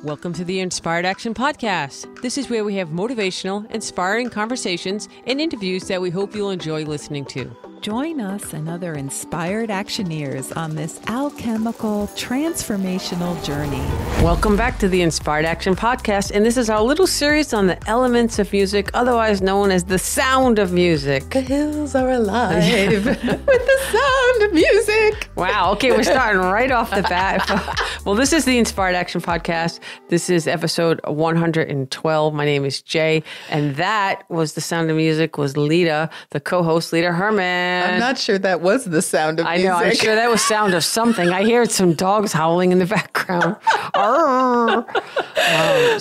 Welcome to the Inspired Action Podcast. This is where we have motivational, inspiring conversations and interviews that we hope you'll enjoy listening to. Join us and other inspired actioneers on this alchemical, transformational journey. Welcome back to the Inspired Action Podcast, and this is our little series on the elements of music, otherwise known as the sound of music. The hills are alive with the sound of music. Wow, okay, we're starting right off the bat. Well, this is the Inspired Action Podcast. This is episode 112. My name is Jay, and that was the sound of music was Lita, the co-host, Lita Herman. I'm not sure that was the sound of music. I know, I'm sure that was sound of something. I hear some dogs howling in the background.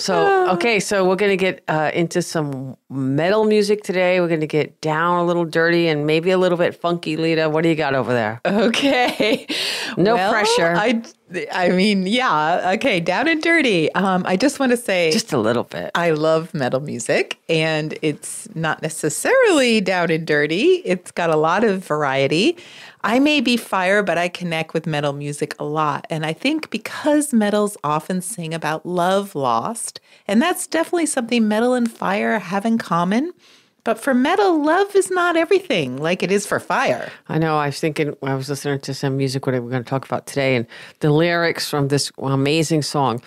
So we're going to get into some metal music today. We're going to get down a little dirty and maybe a little bit funky. Lita, what do you got over there? Okay. No pressure. I mean, yeah. Okay, down and dirty. I just want to say... Just a little bit. I love metal music, and it's not necessarily down and dirty. It's got a lot of variety. I may be fire, but I connect with metal music a lot. And I think because metals often sing about love lost, and that's definitely something metal and fire have in common. But for metal, love is not everything like it is for fire. I know. I was thinking, I was listening to some music, what we're going to talk about today, and the lyrics from this amazing song.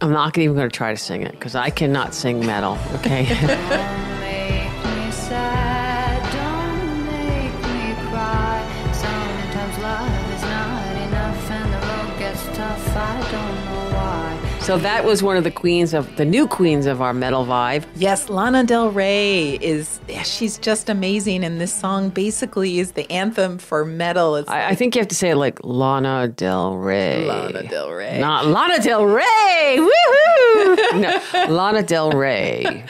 I'm not even going to try to sing it because I cannot sing metal, okay? Don't make me sad, don't make me cry. Sometimes love is not enough and the road gets tough, I don't know why. So that was one of the new queens of our metal vibe. Yes, Lana Del Rey she's just amazing. And this song basically is the anthem for metal. I think you have to say it like Lana Del Rey. Lana Del Rey. Not Lana Del Rey. Woohoo! No, Lana Del Rey.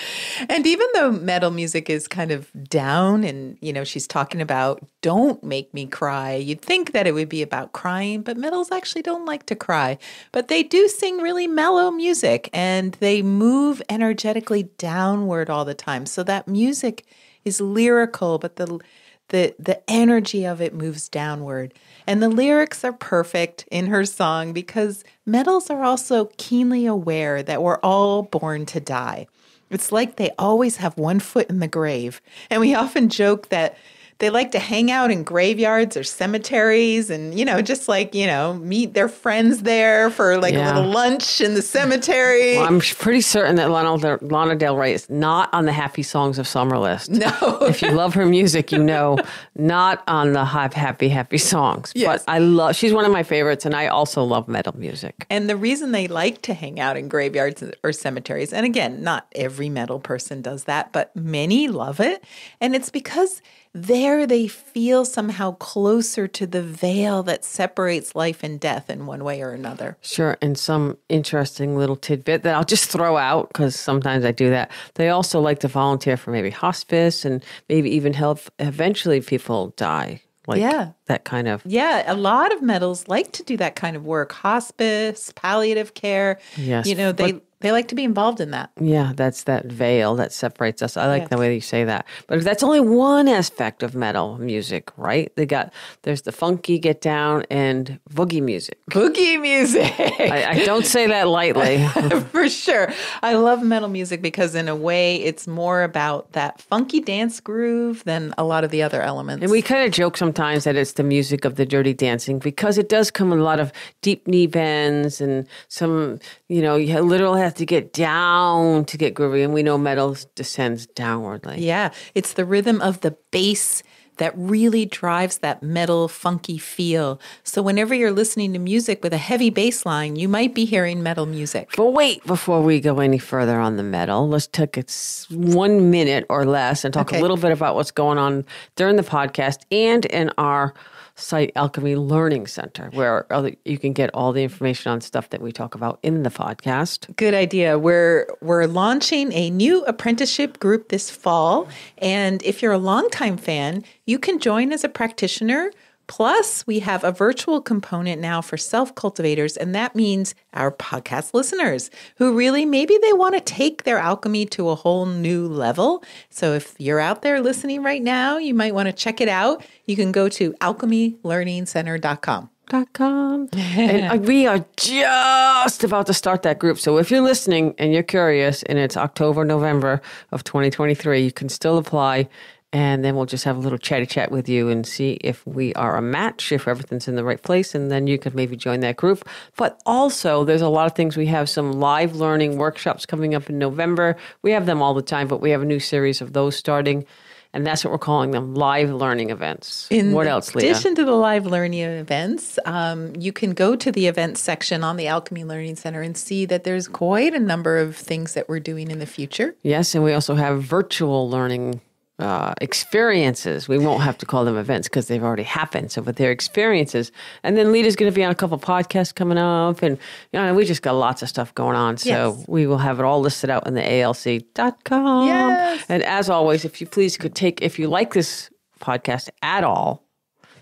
And even though metal music is kind of down and, she's talking about don't make me cry, you'd think that it would be about crying, but metals actually don't like to cry. But they do sing really mellow music and they move energetically downward all the time. So that music is lyrical, but the energy of it moves downward. And the lyrics are perfect in her song because metals are also keenly aware that we're all born to die. It's like they always have one foot in the grave. And we often joke that they like to hang out in graveyards or cemeteries and, meet their friends there for a little lunch in the cemetery. Well, I'm pretty certain that Lana Del Rey is not on the happy songs of summer list. No. If you love her music, not on the happy songs. Yes. But she's one of my favorites, and I also love metal music. And the reason they like to hang out in graveyards or cemeteries, and again, not every metal person does that, but many love it. And it's because there they feel somehow closer to the veil that separates life and death in one way or another. Sure. And some interesting little tidbit that I'll just throw out because sometimes I do that. They also like to volunteer for maybe hospice and maybe even help eventually people die. That kind of. Yeah, a lot of metals like to do that kind of work. Hospice, palliative care. Yes. They like to be involved in that. Yeah, that's that veil that separates us. I like the way you say that. But that's only one aspect of metal music, right? There's the funky, get down, and boogie music. Boogie music. I don't say that lightly. For sure. I love metal music because in a way it's more about that funky dance groove than a lot of the other elements. And we kind of joke sometimes that it's the music of the dirty dancing because it does come with a lot of deep knee bends and some, you literally have to get down to get groovy, and we know metal descends downwardly. Yeah, it's the rhythm of the bass that really drives that metal funky feel. So whenever you're listening to music with a heavy bass line, you might be hearing metal music. But wait, before we go any further on the metal, let's take 1 minute or less and talk a little bit about what's going on during the podcast and in our site Alchemy Learning Center, where you can get all the information on stuff that we talk about in the podcast. Good idea. We're launching a new apprenticeship group this fall. And if you're a longtime fan, you can join as a practitioner. Plus, we have a virtual component now for self-cultivators, and that means our podcast listeners who really maybe they want to take their alchemy to a whole new level. So if you're out there listening right now, you might want to check it out. You can go to alchemylearningcenter.com. And we are just about to start that group. So if you're listening and you're curious and it's October, November of 2023, you can still apply. And then we'll just have a little chatty chat with you and see if we are a match, if everything's in the right place. And then you could maybe join that group. But also, there's a lot of things. We have some live learning workshops coming up in November. We have them all the time, but we have a new series of those starting. And that's what we're calling them, live learning events. What else, Leah? In addition to the live learning events, you can go to the events section on the Alchemy Learning Center and see that there's quite a number of things that we're doing in the future. Yes, and we also have virtual learning experiences. We won't have to call them events because they've already happened. So, but they're experiences. And then Lita's going to be on a couple podcasts coming up. And, we just got lots of stuff going on. So we will have it all listed out in the ALC.com. Yes. And as always, if you like this podcast at all,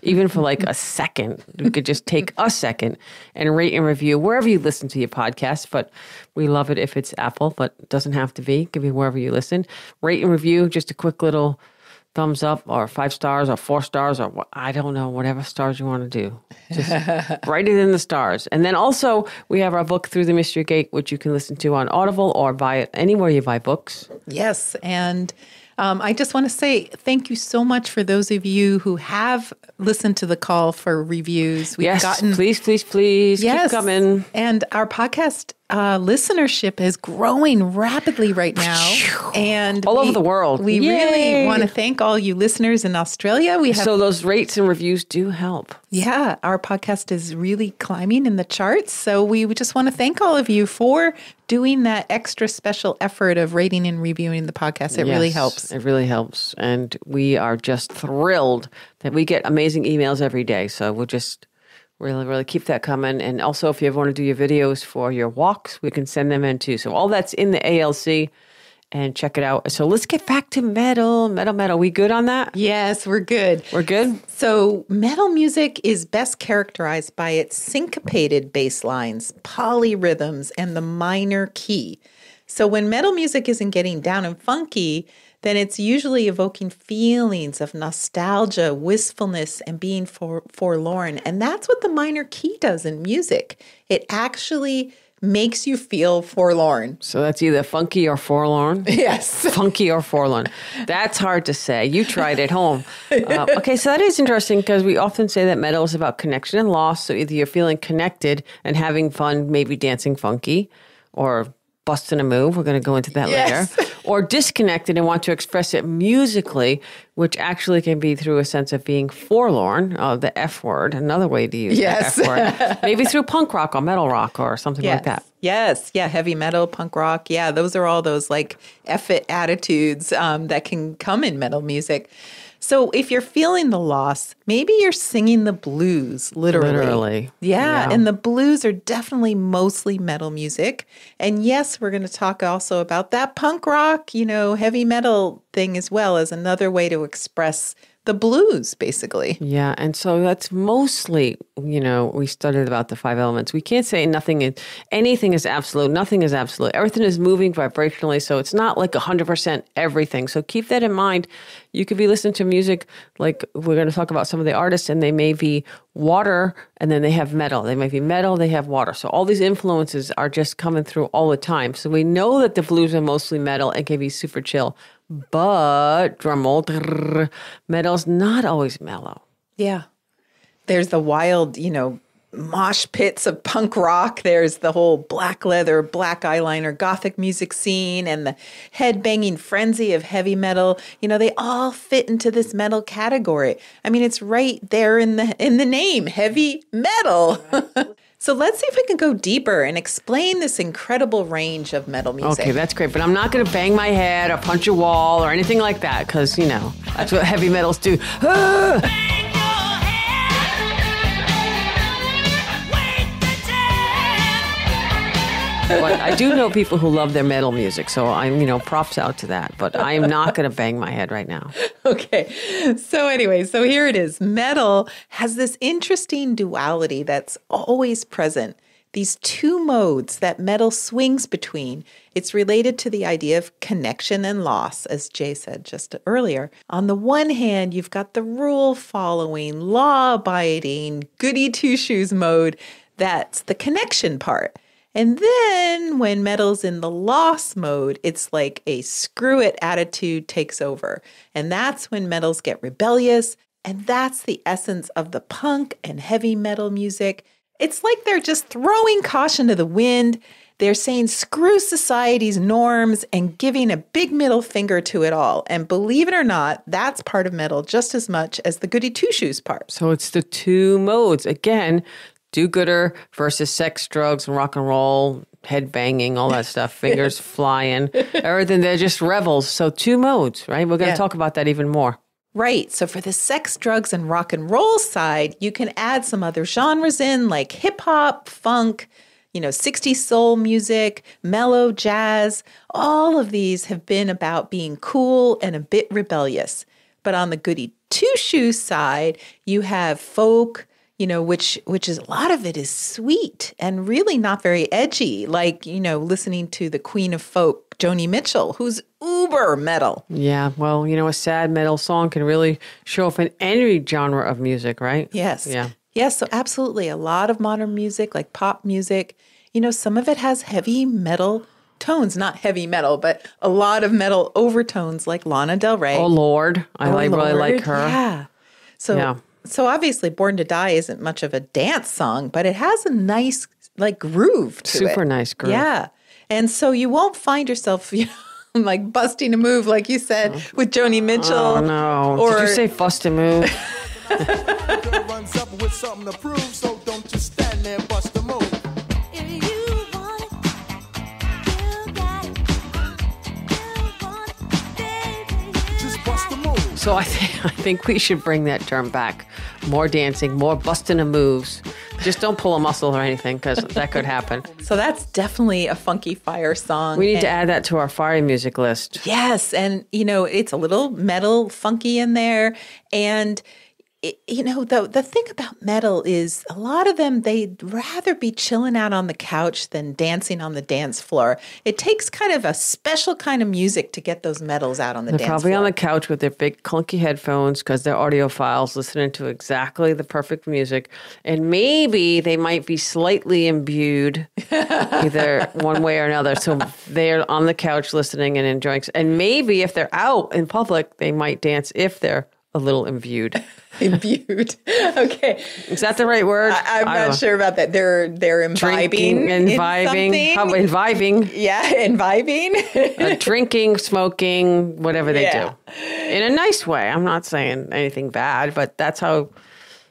even for like a second, you could just take a second and rate and review wherever you listen to your podcast. But we love it if it's Apple, but it doesn't have to be. It could be wherever you listen. Rate and review, just a quick little thumbs up or 5 stars or 4 stars or I don't know, whatever stars you want to do. Just write it in the stars. And then also we have our book Through the Mystery Gate, which you can listen to on Audible or buy it anywhere you buy books. Yes. And I just want to say thank you so much for those of you who have listened to the call for reviews. Please, keep coming. And our podcast listenership is growing rapidly right now. And all over the world. We really want to thank all you listeners in Australia. So those rates and reviews do help. Yeah, our podcast is really climbing in the charts. So we just want to thank all of you for doing that extra special effort of rating and reviewing the podcast. It really helps. It really helps. And we are just thrilled that we get amazing emails every day. So we'll just really, really keep that coming. And also, if you ever want to do your videos for your walks, we can send them in too. So all that's in the ALC. And check it out. So let's get back to metal. We good on that? Yes, we're good. We're good? So metal music is best characterized by its syncopated bass lines, polyrhythms, and the minor key. So when metal music isn't getting down and funky, then it's usually evoking feelings of nostalgia, wistfulness, and being forlorn. And that's what the minor key does in music. It actually makes you feel forlorn. So that's either funky or forlorn? Yes. Funky or forlorn. That's hard to say. You tried at home. Okay, so that is interesting because we often say that metal is about connection and loss. So either you're feeling connected and having fun, maybe dancing funky, or busting a move. We're going to go into that later. Or disconnected and want to express it musically, which actually can be through a sense of being forlorn, the F word, another way to use the F word. Maybe through punk rock or metal rock or something like that. Yes. Yeah. Heavy metal, punk rock. Yeah. Those are all those like F-it attitudes that can come in metal music. So if you're feeling the loss, maybe you're singing the blues, literally. Yeah, and the blues are definitely mostly metal music. And yes, we're going to talk also about that punk rock, heavy metal thing as well as another way to express the blues, basically. Yeah, and so that's mostly, we studied about the 5 elements. We can't say anything is absolute. Nothing is absolute. Everything is moving vibrationally, so it's not like 100% everything. So keep that in mind. You could be listening to music, like we're going to talk about some of the artists, and they may be water, and then they have metal. They might be metal, they have water. So all these influences are just coming through all the time. So we know that the blues are mostly metal and can be super chill. But, drumroll, metal's not always mellow. Yeah. There's the wild, mosh pits of punk rock. There's the whole black leather, black eyeliner, Gothic music scene, and the head-banging frenzy of heavy metal. They all fit into this metal category. I mean, it's right there in the name, heavy metal. So let's see if we can go deeper and explain this incredible range of metal music. Okay, that's great. But I'm not going to bang my head or punch a wall or anything like that because, that's what heavy metals do. But I do know people who love their metal music, so I'm, props out to that. But I am not going to bang my head right now. Okay. So anyway, so here it is. Metal has this interesting duality that's always present. these two modes that metal swings between. It's related to the idea of connection and loss, as Jay said just earlier. On the one hand, you've got the rule-following, law-abiding, goody-two-shoes mode. That's the connection part. And then when metal's in the loss mode, it's like a screw-it attitude takes over. And that's when metals get rebellious. And that's the essence of the punk and heavy metal music. It's like they're just throwing caution to the wind. They're saying screw society's norms and giving a big middle finger to it all. And believe it or not, that's part of metal just as much as the goody two-shoes part. So it's the two modes. Again, do-gooder versus sex, drugs, and rock and roll, head banging, all that stuff, fingers flying, everything. They're just revels. So two modes, right? We're going to talk about that even more. Right. So for the sex, drugs, and rock and roll side, you can add some other genres in like hip hop, funk, 60s soul music, mellow jazz. All of these have been about being cool and a bit rebellious. But on the goody two-shoes side, you have folk, which is a lot of it is sweet and really not very edgy, like, listening to the queen of folk, Joni Mitchell, who's uber metal. Yeah, well, a sad metal song can really show up in any genre of music, right? Yes. Yeah. Yes, so absolutely. A lot of modern music, like pop music, some of it has heavy metal tones, not heavy metal, but a lot of metal overtones like Lana Del Rey. Oh, Lorde. Really like her. Yeah. So obviously Born to Die isn't much of a dance song, but it has a nice groove to it. Super nice groove. Yeah. And so you won't find yourself, like busting a move, like you said, with Joni Mitchell. Oh, no. Or, did you say bust a move? Girl runs up with something to prove, so don't just stand there, bust a move. So I think we should bring that term back. More dancing, more busting of moves. Just don't pull a muscle or anything, because that could happen. So that's definitely a funky fire song. We need to add that to our fire music list. Yes. And, it's a little metal funky in there. And, the thing about metal is a lot of them, they'd rather be chilling out on the couch than dancing on the dance floor. It takes kind of a special kind of music to get those metals out on the dance floor. They're probably on the couch with their big clunky headphones because they're audiophiles listening to exactly the perfect music. And maybe they might be slightly imbued either one way or another. So they're on the couch listening and enjoying. And maybe if they're out in public, they might dance if they're a little imbued. Imbued. Okay. Is that the right word? I'm not sure about that. They're imbibing. Imbibing. Probably imbibing. Yeah, imbibing. Drinking, smoking, whatever they do. In a nice way. I'm not saying anything bad, but that's how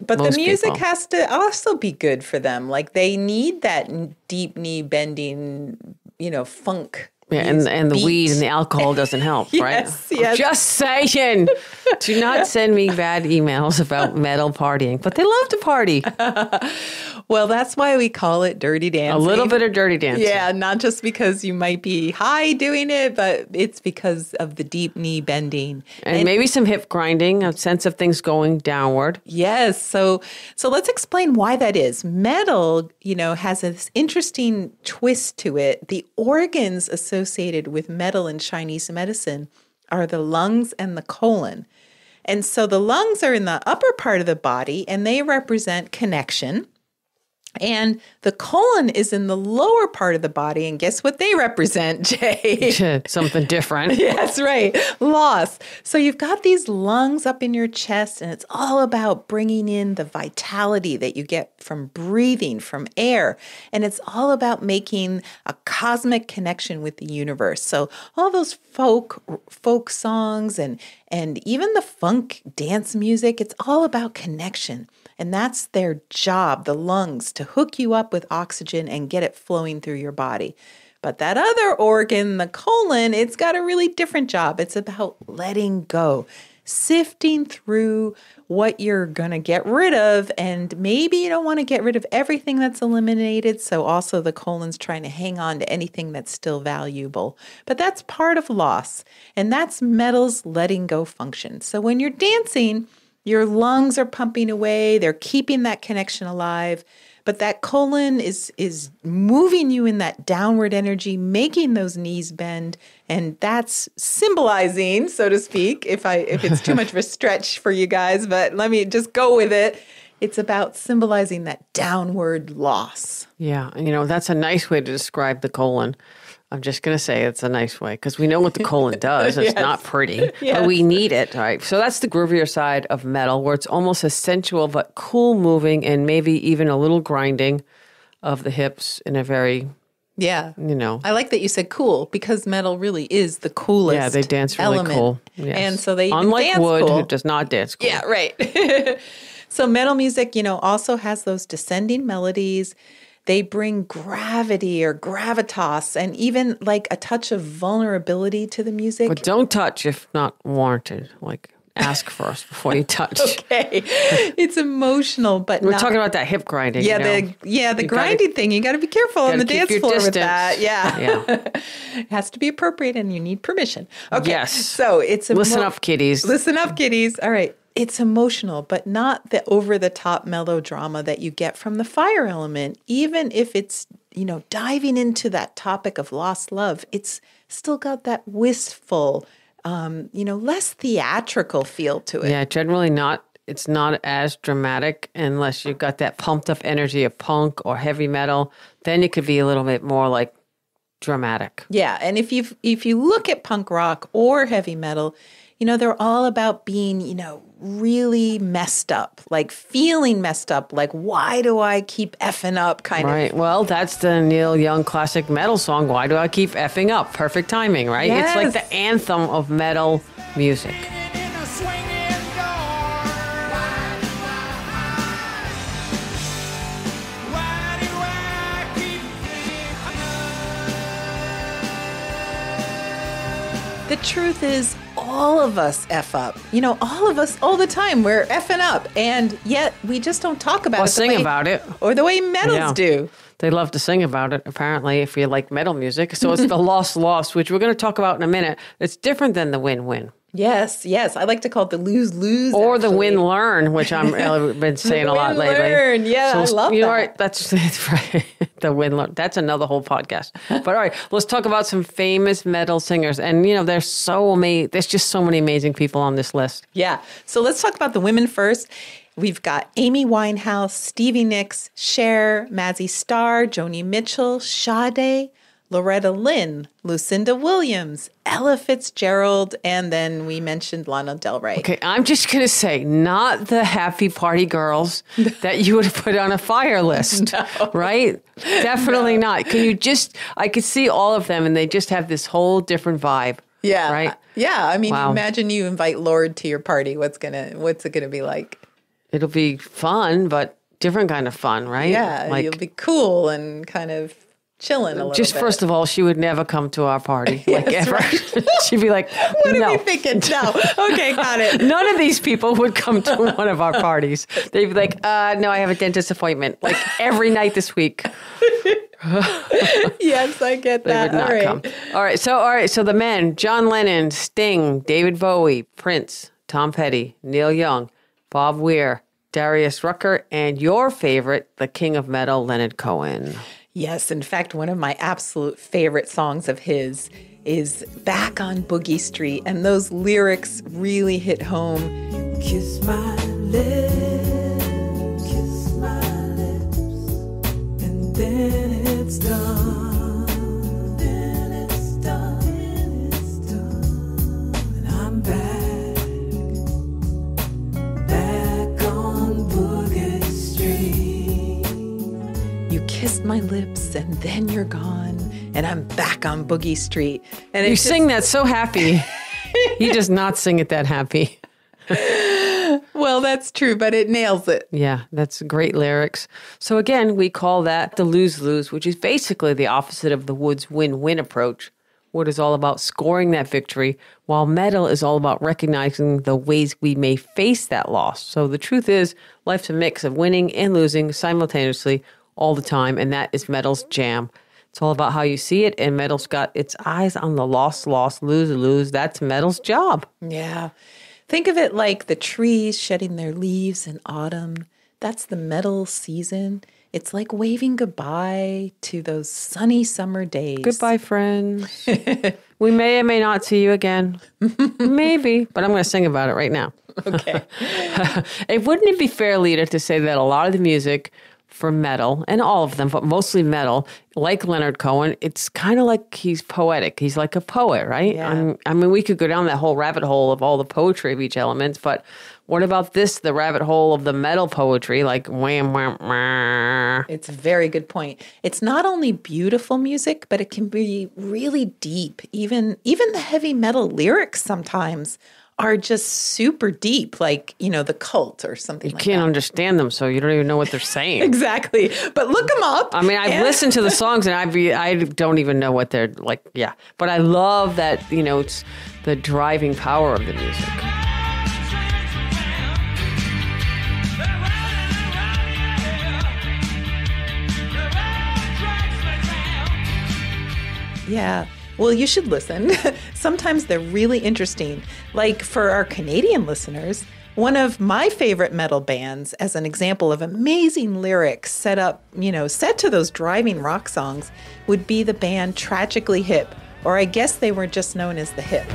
But most the music people. has to also be good for them. Like they need that deep knee bending, funk. Yeah, and the weed and the alcohol doesn't help, right? Yes. Just saying. Do not send me bad emails about metal partying, but they love to party. Well, that's why we call it dirty dancing. A little bit of dirty dancing. Yeah, not just because you might be high doing it, but it's because of the deep knee bending. And maybe some hip grinding, a sense of things going downward. Yes. So let's explain why that is. Metal, has this interesting twist to it. The organs associated with metal in Chinese medicine are the lungs and the colon. And so the lungs are in the upper part of the body and they represent connection. And the colon is in the lower part of the body. And guess what they represent, Jay? Something different. Yes, right. Loss. So you've got these lungs up in your chest, and it's all about bringing in the vitality that you get from breathing, from air. And it's all about making a cosmic connection with the universe. So all those folk songs and even the funk dance music, it's all about connection. And that's their job, the lungs, to hook you up with oxygen and get it flowing through your body. But that other organ, the colon, it's got a really different job. It's about letting go, sifting through what you're going to get rid of. And maybe you don't want to get rid of everything that's eliminated. So also the colon's trying to hang on to anything that's still valuable. But that's part of loss. And that's metal's letting go function. So when you're dancing, your lungs are pumping away. They're keeping that connection alive. But that colon is moving you in that downward energy, making those knees bend, and that's symbolizing, so to speak, if it's too much of a stretch for you guys, but let me just go with it. It's about symbolizing that downward loss. Yeah, that's a nice way to describe the colon. I'm just going to say it's a nice way because we know what the colon does. It's not pretty, but we need it, right? So that's the groovier side of metal where it's almost a sensual but cool moving and maybe even a little grinding of the hips in a very, I like that you said cool because metal really is the coolest Yeah, they dance really element. Cool. Yes. And so they Unlike dance wood, cool. who does not dance cool. Yeah, right. So metal music, also has those descending melodies. They bring gravity or gravitas and even like a touch of vulnerability to the music. But don't touch if not warranted. Like ask first before you touch. Okay. It's emotional, but we're talking about that hip grinding. Yeah, the grinding thing. You got to be careful on the dance floor with that. Yeah. It has to be appropriate and you need permission. Okay. Yes. So it's listen up, kiddies. Listen up, kiddies. All right. It's emotional, but not the over-the-top melodrama that you get from the fire element. Even if it's, diving into that topic of lost love, it's still got that wistful, less theatrical feel to it. Yeah, generally not. It's not as dramatic unless you've got that pumped up energy of punk or heavy metal. Then it could be a little bit more like dramatic. Yeah, and if you look at punk rock or heavy metal, they're all about being, really messed up, like feeling messed up, like, why do I keep effing up kind of. Right. Well, that's the Neil Young classic metal song, Why Do I Keep Effing Up? Perfect timing, right? Yes. It's like the anthem of metal music. The truth is, all of us F up. All of us, all the time, we're effing up. And yet, we just don't talk about it. Or sing about it. Or the way metals do. They love to sing about it, apparently, if you like metal music. So it's the loss, which we're going to talk about in a minute. It's different than the win-win. Yes. I like to call it the lose-lose. Or the win-learn, which I've been saying a lot lately. Win-learn, yeah, I love that. Right, that's right. The win-learn. That's another whole podcast. But all right, let's talk about some famous metal singers. And, there's just so many amazing people on this list. Yeah. So let's talk about the women first. We've got Amy Winehouse, Stevie Nicks, Cher, Mazzy Starr, Joni Mitchell, Sade, Loretta Lynn, Lucinda Williams, Ella Fitzgerald, and then we mentioned Lana Del Rey. Okay, I'm just going to say, not the happy party girls that you would put on a fire list, right? Definitely not. I could see all of them and they just have this whole different vibe. Yeah. Right? Yeah. I mean, imagine you invite Lorde to your party. What's it going to be like? It'll be fun, but different kind of fun, right? Yeah. You'll be cool and kind of chilling a little just bit. First of all, she would never come to our party, like ever. Right. She'd be like, what no. are we thinking? No. Okay, got it. None of these people would come to one of our parties. They'd be like, no, I have a dentist appointment, like every night this week. Yes, I get that. They would not come. All right. So the men, John Lennon, Sting, David Bowie, Prince, Tom Petty, Neil Young, Bob Weir, Darius Rucker, and your favorite, the king of metal, Leonard Cohen. Yes, in fact, one of my absolute favorite songs of his is Back on Boogie Street, and those lyrics really hit home. You kiss my lips, and then it's done. And I'm back on Boogie Street. You kissed my lips and then you're gone, and I'm back on Boogie Street. And you sing that so happy. He does not sing it that happy. Well, that's true, but it nails it. Yeah, that's great lyrics. So again, we call that the lose-lose, which is basically the opposite of the Wood's win-win approach. Wood is all about scoring that victory, while metal is all about recognizing the ways we may face that loss. So the truth is, life's a mix of winning and losing simultaneously all the time, and that is metal's jam. It's all about how you see it, and metal's got its eyes on the loss, lose. That's metal's job. Yeah. Think of it like the trees shedding their leaves in autumn. That's the metal season. It's like waving goodbye to those sunny summer days. Goodbye, friends. We may or may not see you again. Maybe, but I'm going to sing about it right now. Okay. Wouldn't it be fair, Lita, to say that a lot of the music for metal, and all of them, but mostly metal, like Leonard Cohen, it's kind of like he's poetic. He's like a poet, right? Yeah. I mean, we could go down that whole rabbit hole of all the poetry of each element, but what about this, the rabbit hole of the metal poetry, like wham, wham, wham. It's a very good point. It's not only beautiful music, but it can be really deep. Even the heavy metal lyrics sometimes are just super deep, like, the Cult or something like that. You can't understand them, so you don't even know what they're saying. Exactly. But look them up. I mean, I've listened to the songs and I don't even know what they're like. Yeah. But I love that, it's the driving power of the music. Yeah. Well, you should listen. Sometimes they're really interesting. Like for our Canadian listeners, one of my favorite metal bands, as an example of amazing lyrics set to those driving rock songs, would be the band Tragically Hip, or I guess they were just known as the Hip.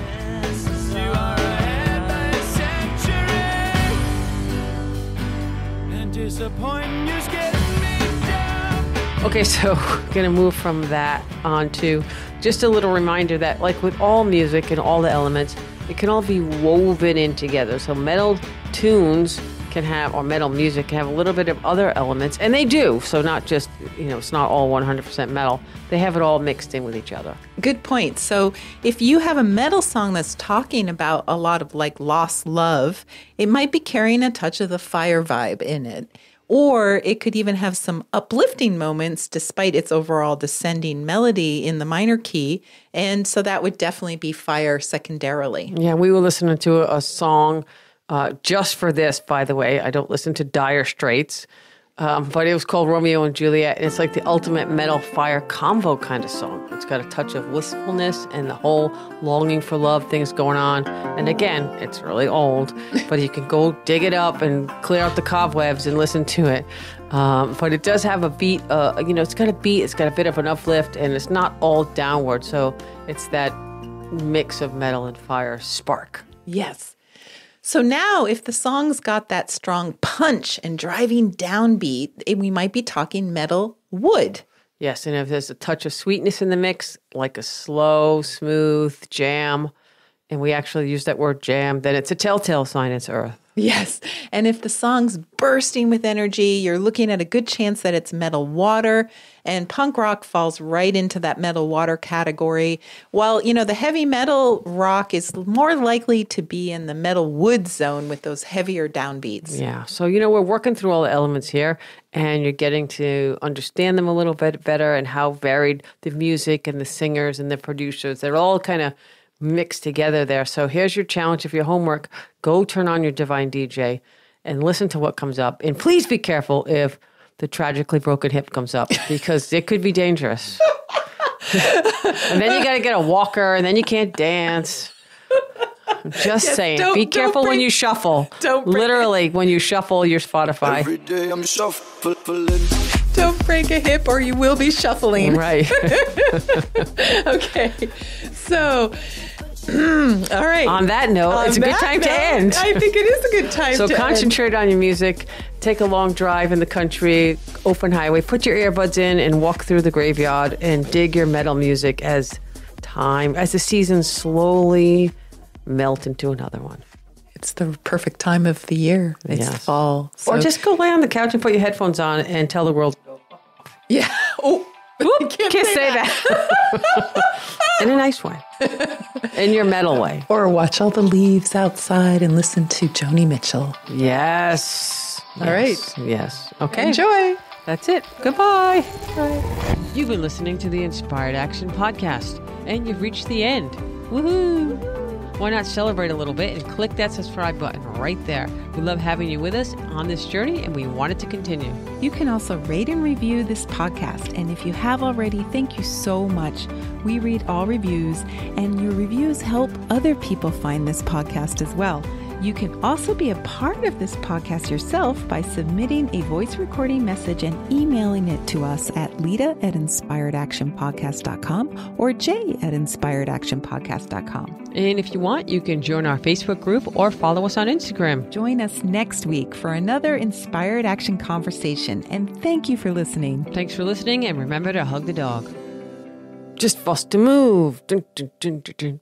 Okay, so we're going to move from that on to just a little reminder that, like with all music and all the elements, it can all be woven in together. So metal tunes can have, or metal music can have a little bit of other elements, and they do. So not just, it's not all 100% metal. They have it all mixed in with each other. Good point. So if you have a metal song that's talking about a lot of like lost love, it might be carrying a touch of the Fire vibe in it. Or it could even have some uplifting moments despite its overall descending melody in the minor key. And so that would definitely be Fire secondarily. Yeah, we were listening to a song just for this, by the way. I don't listen to Dire Straits, but it was called Romeo and Juliet. And it's like the ultimate metal fire combo kind of song. It's got a touch of wistfulness and the whole longing for love things going on. And again, it's really old, but you can go dig it up and clear out the cobwebs and listen to it. But it does have a beat, it's got a beat, it's got a bit of an uplift, and it's not all downward. So it's that mix of metal and fire spark. Yes. So now if the song's got that strong punch and driving downbeat, we might be talking metal wood. Yes, and if there's a touch of sweetness in the mix, like a slow, smooth jam, and we actually use that word jam, then it's a telltale sign it's earth. Yes. And if the song's bursting with energy, you're looking at a good chance that it's metal water, and punk rock falls right into that metal water category. While, the heavy metal rock is more likely to be in the metal wood zone with those heavier downbeats. Yeah. So, we're working through all the elements here, and you're getting to understand them a little bit better and how varied the music and the singers and the producers, they're all kind of mixed together there. So here's your challenge of your homework. Go turn on your Divine DJ and listen to what comes up. And please be careful if the Tragically Broken Hip comes up, because it could be dangerous. And then you got to get a walker, and then you can't dance. I'm just saying, be careful when you shuffle. Literally, when you shuffle your Spotify. Every day I'm shuffling. Don't break a hip or you will be shuffling. Right. Okay. So, all right. On that note, it's a good time to end. I think it is a good time to end. So concentrate on your music. Take a long drive in the country, open highway. Put your earbuds in and walk through the graveyard and dig your metal music as the seasons slowly melt into another one. It's the perfect time of the year. It's the fall. So. Or just go lay on the couch and put your headphones on and tell the world. Yeah. Oh, Oop, can't say that. In a nice way. In your metal way. Or watch all the leaves outside and listen to Joni Mitchell. Yes. All right. Yes. Okay. Enjoy. That's it. Goodbye. Bye. You've been listening to the Inspired Action Podcast, and you've reached the end. Woohoo! Why not celebrate a little bit and click that subscribe button right there. We love having you with us on this journey, and we want it to continue. You can also rate and review this podcast. And if you have already, thank you so much. We read all reviews, and your reviews help other people find this podcast as well. You can also be a part of this podcast yourself by submitting a voice recording message and emailing it to us at lita@inspiredactionpodcast.com or jay@inspiredactionpodcast.com. And if you want, you can join our Facebook group or follow us on Instagram. Join us next week for another Inspired Action conversation. And thank you for listening. Thanks for listening, and remember to hug the dog. Just fuss to move. Dun, dun, dun, dun, dun.